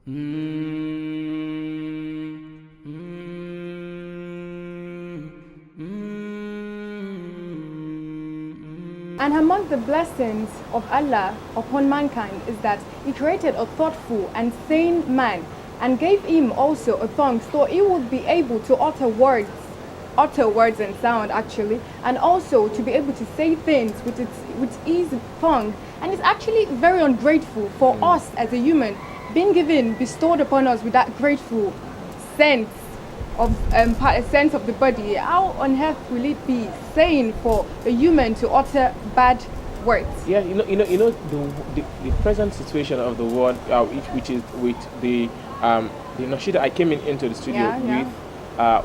And among the blessings of Allah upon mankind is that He created a thoughtful and sane man and gave him also a tongue, so he would be able to utter words and sound actually, and also to be able to say things with his tongue. And it's actually very ungrateful for us as a human being bestowed upon us with that grateful sense of sense of the body. How on earth will it be sane for a human to utter bad words? Yeah, the present situation of the world, which is with the Nashida I came into the studio with.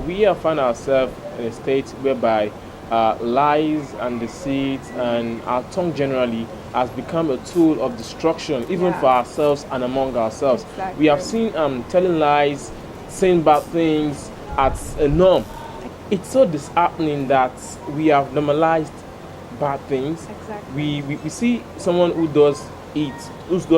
We have found ourselves in a state whereby lies and deceit and our tongue generally has become a tool of destruction, even for ourselves and among ourselves. Exactly. We have seen telling lies, saying bad things as a norm. It's so disheartening that we have normalized bad things. Exactly. We see someone who does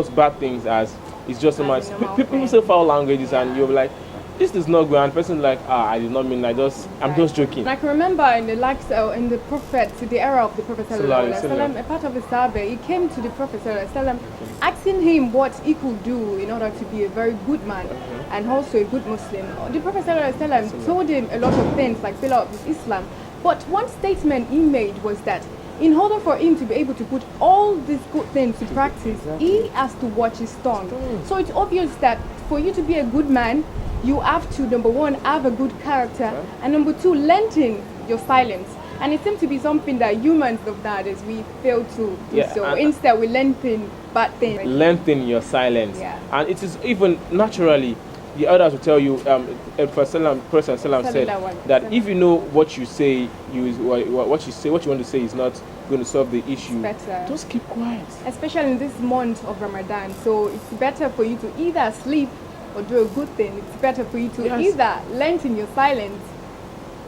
bad things as it's just normal. People say foul languages and you're like, this is not good, and person like, I did not mean, I'm just joking. I can remember in the era of the Prophet ﷺ, a part of the Sahabe, he came to the Prophet ﷺ, asking him what he could do in order to be a very good man and also a good Muslim. The Prophet ﷺ told him a lot of things like pillar of Islam, but one statement he made was that in order for him to be able to put all these good things to practice, he has to watch his tongue. So it's obvious that for you to be a good man, you have to, number one, have a good character, and number two, lengthen your silence. And it seems to be something that humans of nowadays, we fail to do so. Instead, we lengthen bad things. Lengthen your silence. And it is even naturally, the elders will tell you, Prophet said that if you know what you say, what you want to say is not going to solve the issue, just keep quiet. Especially in this month of Ramadan. So it's better for you to either sleep or do a good thing. It's better for you to either lengthen your silence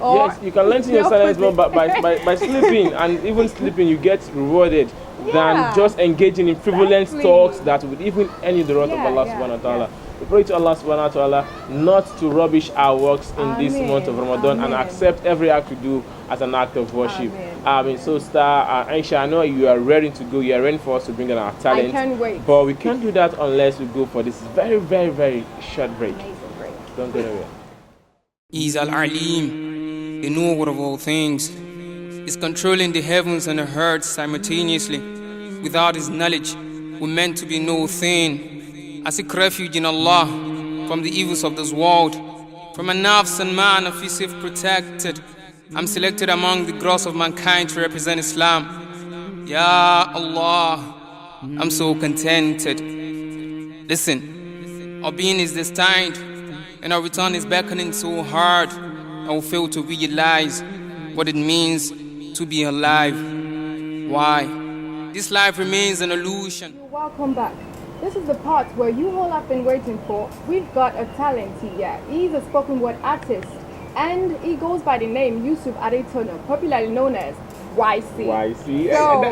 or... Yes, you can lengthen your silence by sleeping, and even sleeping you get rewarded than just engaging in frivolous talks that would even end the wrath of Allah subhanahu wa ta'ala. We pray to Allah subhanahu wa ta'ala not to rubbish our works in this month of Ramadan and accept every act we do as an act of worship. So Star Aisha, I know you are ready to go. You are ready for us to bring in our talent. I can't wait. But we can't do that unless we go for this very, very, very short break. Amazing break. Don't go anywhere. He's Al-Alim, the knower of all things. He's controlling the heavens and the earth simultaneously. Without his knowledge, we're meant to be no thing. I seek refuge in Allah from the evils of this world. From a nafs and man of his safe protected. I'm selected among the gross of mankind to represent Islam. Ya Allah, I'm so contented. Listen, our being is destined, and our return is beckoning so hard, I will fail to realize what it means to be alive. Why? This life remains an illusion. Welcome back. This is the part where you all have been waiting for. We've got a talent here. He's a spoken word artist, and he goes by the name Yusuf Adetono, popularly known as YC. YC. So,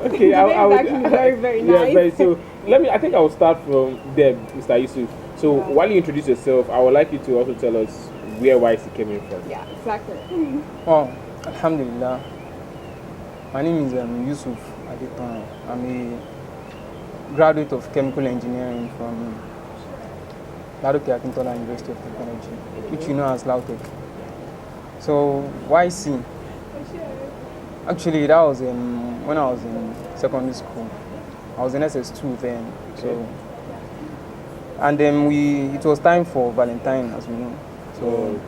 okay, I would actually very, very nice. Yeah, so I think I will start from there, Mr. Yusuf. So while you introduce yourself, I would like you to also tell us where YC came in from. Yeah, exactly. Oh, Alhamdulillah. My name is Yusuf Adetono. I'm a graduate of chemical engineering from Ladoke Akintola University of Technology, which you know as LAUTECH. So YC, actually that was when I was in secondary school. I was in SS2 then. So, and then it was time for Valentine, as we know. So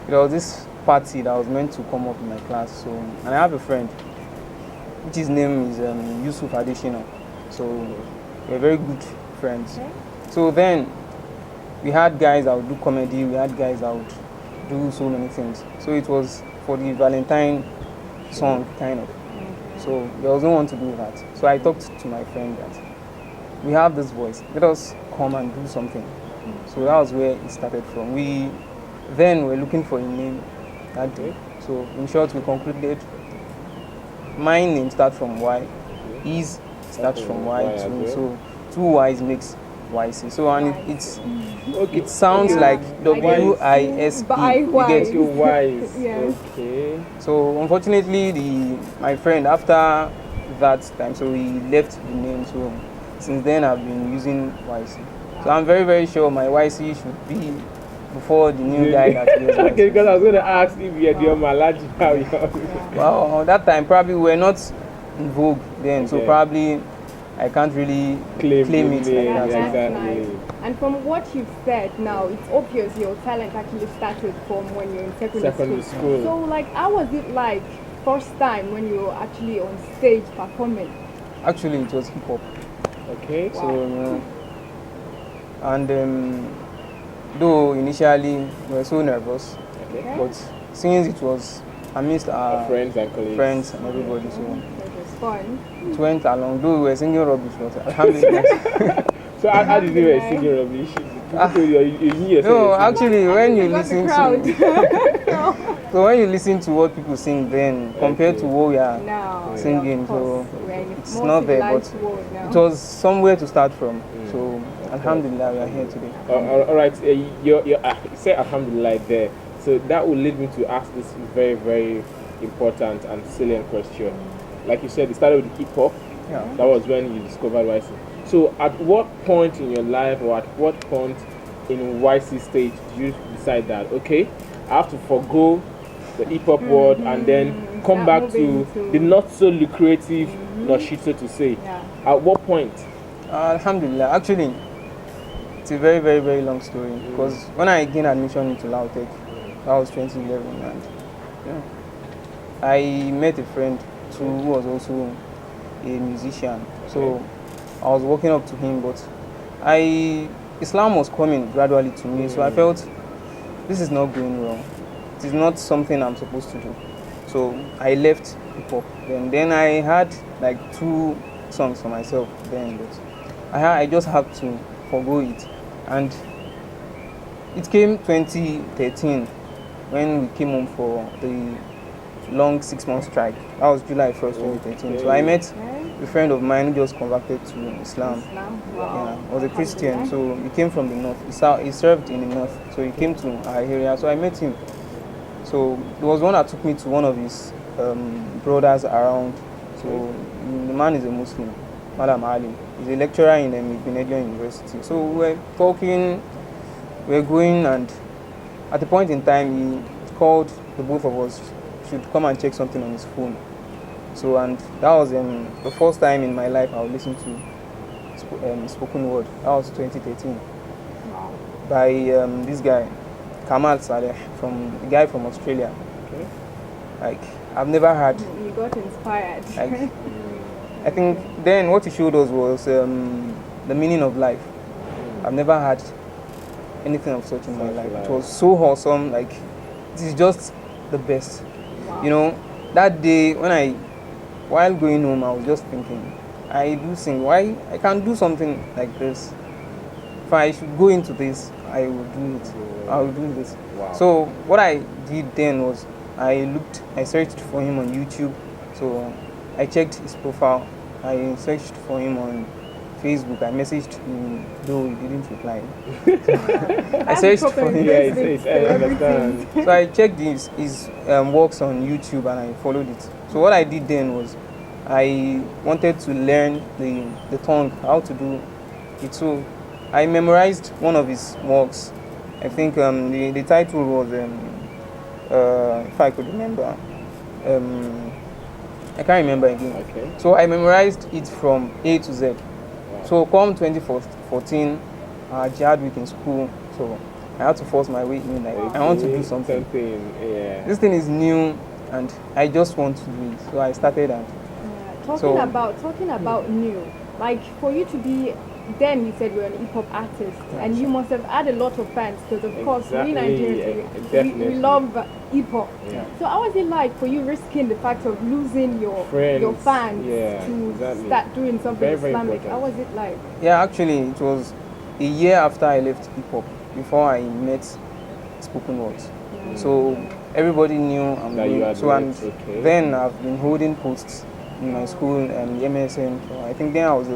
there was this party that was meant to come up in my class. So, and I have a friend, which his name is Yusuf Adeshina. So we're very good friends. So then we had guys that would do comedy, we had guys that would do so many things. So it was for the Valentine song, kind of. So there was no one to do that. So I talked to my friend that we have this voice, let us come and do something. So that was where it started from. We then were looking for a name that day. So in short, we concluded my name starts from Y, his starts from Y too. So two Y's makes YC. So and it sounds like WISE. Wise. Yes. Okay. So unfortunately, my friend after that time, so he left the name. So since then, I've been using YC. So I'm very, very sure my YC should be before the new guy that wears YC. Okay, because I was going to ask if you had your Malaji. Well, that time probably we were not in vogue then, so probably I can't really claim it like that. Exactly. Nice. And from what you've said now, it's obvious your talent actually started from when you're in secondary school. So, like, how was it like first time when you were actually on stage performing? Actually, it was hip hop. Okay. Wow. So, and though initially we were so nervous, but since it was amidst our friends and colleagues, friends and everybody, so it was fun. It went along. Though we were singing rubbish, but alhamdulillah. So how did you were singing rubbish? No, actually, when you listen to so when you listen to what people sing, then compared to what we are singing, so it's not there, but it was somewhere to start from. So alhamdulillah, we are here today. All right, you say alhamdulillah there. So that will lead me to ask this very, very important and salient question. Like you said, it started with hip hop. Yeah. That was when you discovered YC. So at what point in your life or at what point in YC stage did you decide that, okay, I have to forgo the hip hop world and then come back to the not so lucrative Noshito to say? Yeah. At what point? Alhamdulillah. Actually, it's a very, very, very long story because when I gained admission into Lautech, that was 2011, and I met a friend who was also a musician. So I was walking up to him, but Islam was coming gradually to me. So I felt this is not going well. It is not something I'm supposed to do. So I left hip hop. Then I had like 2 songs for myself then, but I just had to forgo it. And it came 2013 when we came home for the long 6-month strike. That was July 1st, 2013. Okay. So I met a friend of mine who just converted to Islam. Wow. Yeah, was a Christian, so he came from the north. He served in the north, so he came to our area. So I met him. So there was one that took me to one of his brothers around. So the man is a Muslim, Madam Ali. He's a lecturer in Iswotmedia University. So we were talking, we were going, and at a point in time, he called the both of us should come and check something on his phone. So, and that was the first time in my life I would listen to spoken word. That was 2013. Wow. By this guy, Kamal Saleh, a guy from Australia. Okay. Like, I've never had. You got inspired. Like, I think then what he showed us was the meaning of life. I've never had anything of such in my life. It was so awesome. Like, it is just the best. Wow. You know, that day while going home, I was just thinking, I do sing. Why I can't do something like this? If I should go into this, I will do it. I will do this. Wow. So what I did then was I searched for him on YouTube. So I checked his profile. I searched for him on Facebook. I messaged him, though he didn't reply. I searched for him. Yeah, I understand. So I checked his works on YouTube and I followed it. So what I did then was I wanted to learn the tongue, how to do it. So I memorized one of his works. I think the title was, if I could remember, I can't remember again. Okay. So I memorized it from A to Z. Wow. So come 2014, jihad week in school, so I had to force my way in. Like, I want to do something. Yeah. This thing is new, and I just want to do it. So I started and. Talking about new, like for you to be, then you said you're an hip hop artist, and you must have had a lot of fans because of course we Nigerians we love hip hop. Yeah. So how was it like for you risking the fact of losing your fans to start doing something very, very Islamic? Important. How was it like? Yeah, actually it was a year after I left hip hop before I met spoken words. So everybody knew I'm doing so, and then I've been holding posts in my school and the MSN. So I think then I was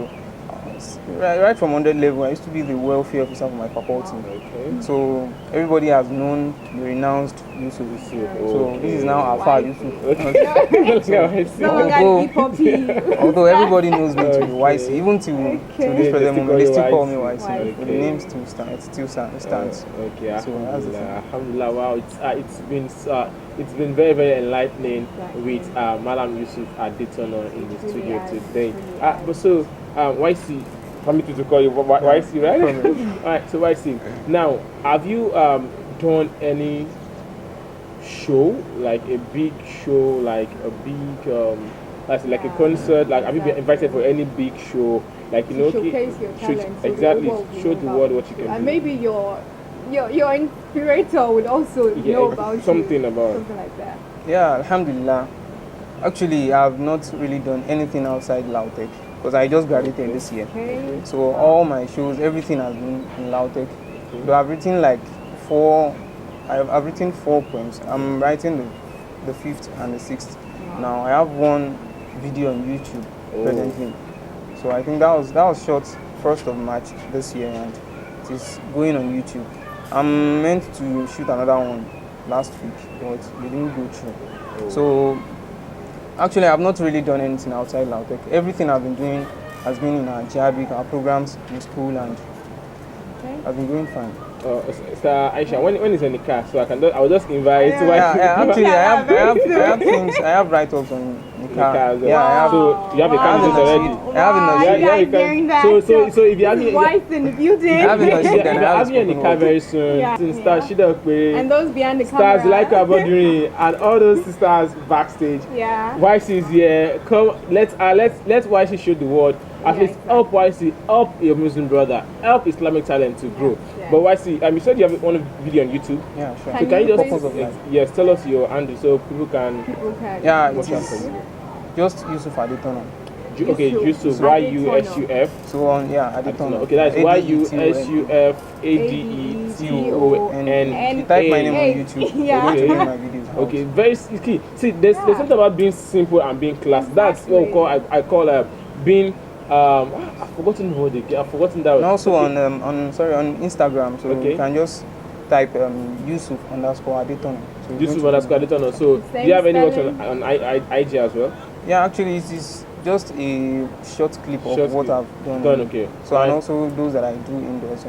right from 100 level, I used to be the welfare officer for my faculty. Okay. So everybody has known the renounced Yusuf. So this is now Alpha Yusuf. Although everybody knows me to be YC, even to this present moment, they still call me YC. But the name still stands. Okay. So Alhamdulillah. Wow, it's been very, very enlightening with Malam Yusuf Adetono in the studio today. But so YC, permit me to call you YC, right? Alright, so YC. Now, have you done any show, like a big show, like a big like a concert? Like, have you been invited for any big show? Like, you know, showcase your talent. Exactly, show the world what you can do. And maybe your inspirator would also know about something like that. Yeah, alhamdulillah. Actually, I've not really done anything outside Lautech because I just graduated this year. Okay. So all my shows, everything has been in Lautech. So I've written like I've written 4 poems. I'm writing the 5th and the 6th. Now I have one video on YouTube presently. So I think that was shot 1st of March this year, and it is going on YouTube. I'm meant to shoot another one last week, but we didn't go through. So actually, I've not really done anything outside Lautech. Everything I've been doing has been in our JABIC, our programs in school, and I've been doing fine. Sir Aisha, when is in the car? So I will just invite. Actually, I have write-ups on the car. Yeah, I have. So you have a car already. I have enough. So if you have wife in the building, I have you in the car very soon. And those behind the camera. Stars like Aboduri and all those sisters backstage. Yeah. YC is here. Come, let's YC show the world. At least help YC, help your Muslim brother, help Islamic talent to grow. But YC, you said you have one video on YouTube. Yeah, sure. So can you just tell us your handle so people can. Yeah, it is just Yusuf Adetono. Okay, Yusuf, YUSUF. So on, Adetono. Okay, that's YUSUFADETON. You type my name on YouTube. Okay. My videos. Okay, very key. See, there's something about being simple and being class. That's what I call being. I've forgotten the word again. I've forgotten that. And also on Instagram. So you can just type Yusuf _Adetono. So Yusuf _Adetono. So do you have any works on IG as well? Yeah, actually, it is just a short clip of what I've done. Okay. So and also those that I do indoors.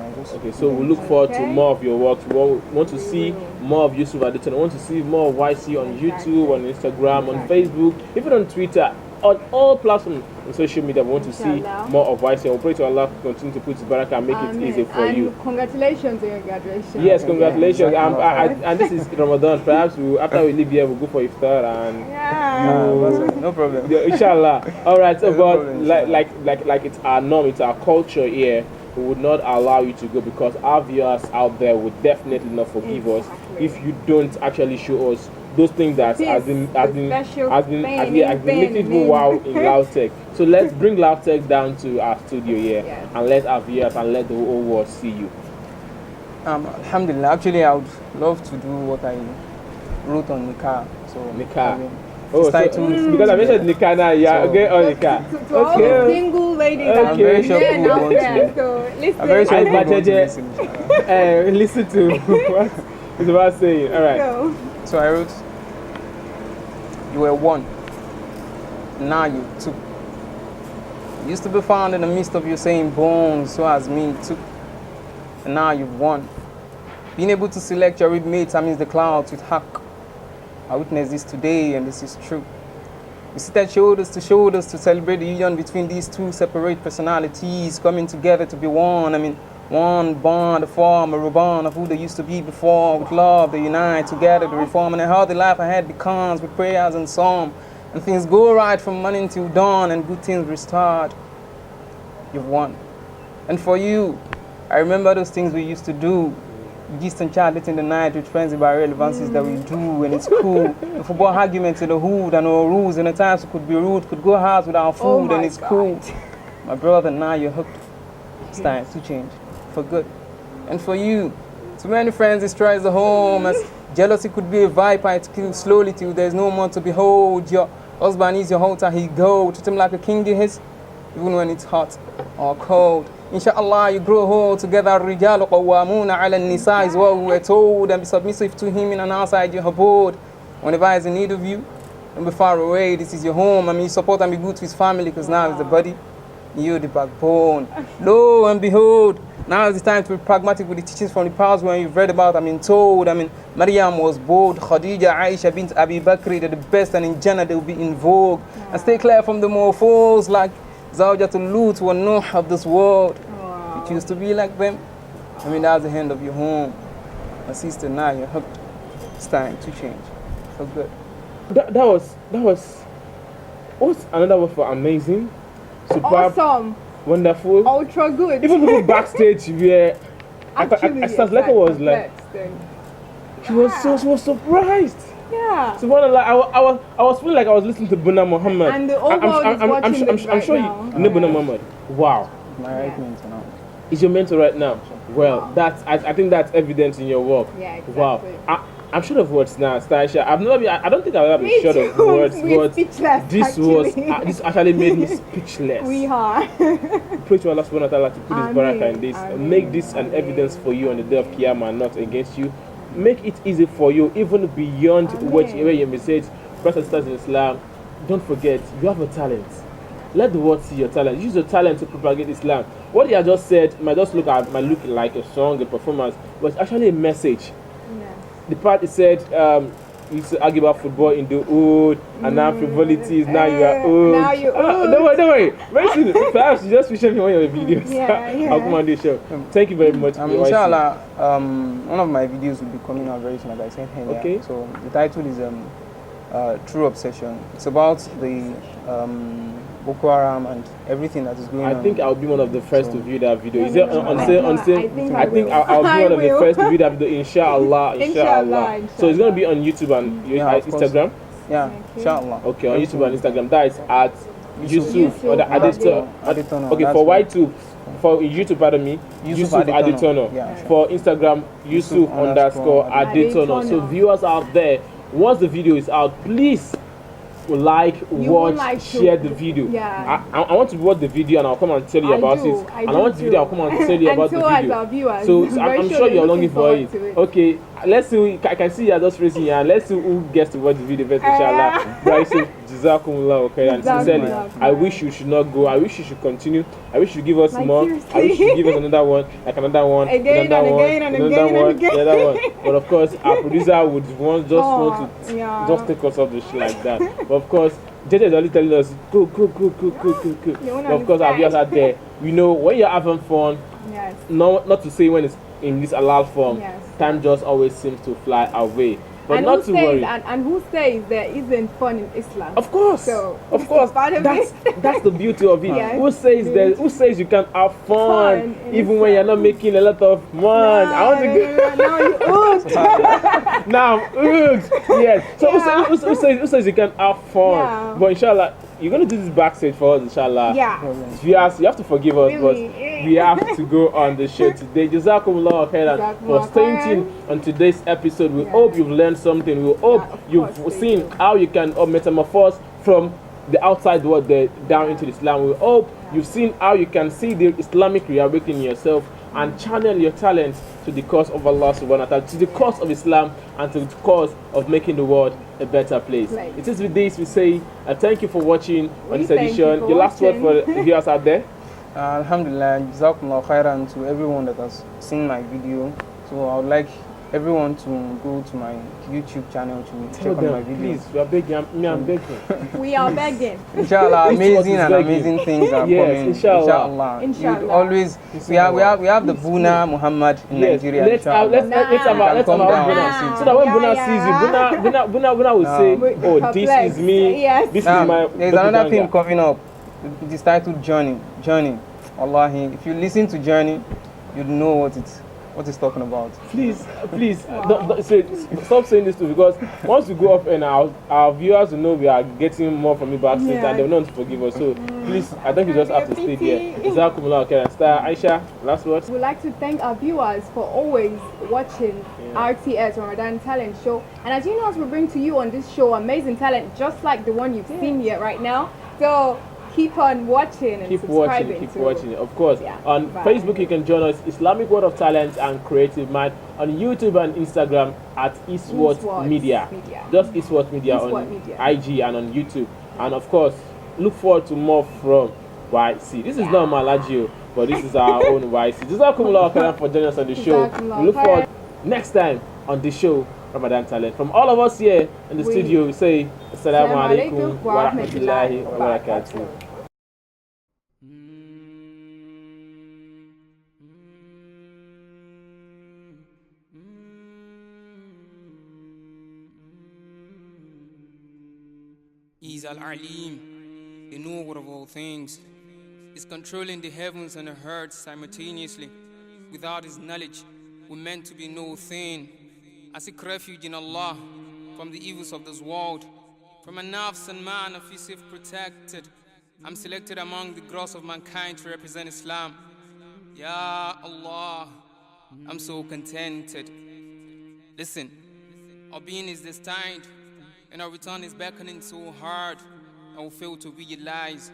So we look forward to more of your work. We want to see more of Yusuf Adetono. We want to see more of YC on YouTube, on Instagram, on Facebook, even on Twitter. On all platforms on social media, we want to see more of YC. We'll pray to Allah to continue to put His barakah and make it easy for you. Congratulations on your graduation. Yes, congratulations. And this is Ramadan. Perhaps after we leave here, we'll go for iftar and no problem. Inshallah. All right. So, but like it's our norm, it's our culture here. We would not allow you to go because our viewers out there would definitely not forgive us if you don't actually show us those things that has been making people wow in Lautech. So let's bring Lautech down to our studio here and let our viewers and let the whole world see you. Alhamdulillah. Actually, I would love to do what I wrote on Nikah. So Nikah. Because I mentioned Nikah now, okay, on Nikah. To all the single ladies I'm very sure people want to. I'm very sure people want to listen to what it's about saying. All right. So I wrote, you were one, now you two. You used to be found in the midst of your same bones, so as me too. And now you've won. Being able to select your mates amidst the clouds with haq. I witnessed this today, and this is true. We sit shoulders to celebrate the union between these two separate personalities coming together to be one. One bond, a form, a reborn of who they used to be before. With love, they unite together to reform, and a healthy life ahead becomes with prayers and psalm. And things go right from morning till dawn, and good things restart. You've won. And for you, I remember those things we used to do. Distant chat late in the night with friends about relevancies that we do, and it's cool. The football arguments in the hood and our rules, and the times we could be rude, could go hard with our food, and it's cool. My brother, now you're hooked. It's time to change for good. And for you, too many friends destroys the home, as jealousy could be a viper, it kills slowly till there's no more to behold. Your husband is your altar, he go, treat him like a king in his. even when it's hot or cold. Inshallah, you grow old together. Rijalu qawwamuna ala nisa is what we were told, and be submissive to him in and outside your abode. Whenever he's in need of you, don't be far away. This is your home. I mean, support and be good to his family, because now it's the body, you the backbone. Lo and behold, now is the time to be pragmatic with the teachings from the past when you've read about, told. Maryam was bold, Khadija, Aisha bint Abi Bakr, they're the best, and in Jannah they will be in vogue. And stay clear from the morphos like Zawjatul Lut wa Nuh of this world. You choose to be like them. That's the end of your home. My sister, now you're hooked. It's time to change. So good. That was what's another word for amazing? Superb, awesome, wonderful, ultra good. Even people backstage were Asleka was like, she was surprised. Yeah. Subhanallah, I was feeling like I was listening to Buna Muhammad. And the whole world is watching this I'm sure now. you know Buna Muhammad. Wow. My right mentor now. Is your mentor right now? Well, I think that's evident in your work. Yeah, exactly. Wow. I'm short of words now, Staisha. I don't think I've ever been short of words, but this actually made me speechless. We are. Pray to Allah subhanahu wa ta'ala to put his barakah in this. Make this an evidence for you on the day of Qiyamah and not against you. Make it easy for you, even beyond where you may say it. Brothers and sisters in Islam, don't forget, you have a talent. Let the world see your talent. Use your talent to propagate Islam. What you have just said might look like a song, a performance, but it's actually a message. The part it said, you used to argue about football in the hood, and now frivolities, now you are old. Now you're old. Don't worry. Very soon, perhaps you just feature me on your videos. I'll come on this show. Thank you very much. Inshallah, one of my videos will be coming out very soon, as I said earlier. Okay. So the title is True Obsession. It's about the Boko Haram and everything that is going on. I think I'll be one of the first to view that video. Is it on sale? I think I'll be one of the first to view that video, inshallah. So it's going to be on YouTube and Instagram? Yeah, inshallah. Okay, on YouTube and Instagram. That is at Yusuf or the Aditono. Okay, for Y2, for YouTube, pardon me, Yusuf Aditono. For Instagram, Yusuf _ Aditono. So viewers out there, once the video is out, please watch, share the video. I want to watch the video and I'll come and tell you about it. And I want the video, I'll come and tell you about the video. So I'm sure you're longing for it. Okay, let's see. I can see you're just raising your hand. Let's see who gets to watch the video first, inshallah. Bryce, Jazakumullah, okay. And sincerely, I wish you should not go. I wish you should continue. I wish you give us more. I wish you give us another one, another one. But of course, our producer would want to just take us off the show like that. But of course, JJ is only telling us go. But of course, our viewers out there, we know when you're having fun. Not to say when it's in this halal form. Time just always seems to fly away. But and not to worry. And who says there isn't fun in Islam? Of course. So of course. That's the beauty of it. Who says you can have fun even when you're not making a lot of money? Now you hooked. Now I'm hooked. Yes. So who says you can have fun? But inshallah, you're going to do this backstage for us, inshallah. You have to forgive us, but we have to go on the show today. Jazakumullah khairan for staying tuned on today's episode. We hope you've learned something. We hope you've seen how you can metamorphose from the outside world down into Islam. We hope you've seen how you can see the Islamic reawakening in yourself and channel your talents to the cause of Allah subhanahu wa ta'ala, to the cause of Islam, and to the cause of making the world a better place. It is with this we say thank you for watching on this edition. Your last word for the viewers out there? Alhamdulillah, Jazakumullah khairan to everyone that has seen my video. So I would like everyone to go to my YouTube channel to check on my videos. Please, we are begging. I'm begging. We are begging. Inshallah, amazing things are coming. Inshallah. Always, we have the Buna Muhammad in Nigeria. Let's have Buna. So that when Buna sees you, Buna will say, "Oh, this is me. This is my." There's another thing coming up. It is titled Journey. Wallahi, if you listen to Journey, you'd know what it's talking about. Please, don't stop saying this too, because once we go up and our viewers will know we are getting more from you backstage and they will not forgive us. So please, I think you just have to stay here. Jazakumullah khairan. Star Aisha, last words. We'd like to thank our viewers for always watching RTS Ramadan Talent Show. And as you know, we bring to you on this show amazing talent just like the one you've seen here right now. So keep on watching and subscribing. Keep watching. Of course. Yeah. On Facebook, you can join us, Islamic World of Talent and Creative Mind. On YouTube and Instagram at Iswotmedia. Just Iswotmedia on IG and on YouTube. And of course, look forward to more from YC. This is not Malagio, but this is our own YC. Jazakumullah for joining us on the show. We look forward next time on the show, Ramadan Talent. From all of us here in the studio, we say Assalamu alaikum wa rahmatullahi wa barakatuh. He's Al-Alim, the knower of all things, is controlling the heavens and the earth simultaneously. Without his knowledge, we're meant to be no thing. I seek refuge in Allah from the evils of this world, from a nafs and man of his protected. I'm selected among the gross of mankind to represent Islam. Ya Allah, I'm so contented. Listen, our being is destined, and our return is beckoning so hard, I will fail to realize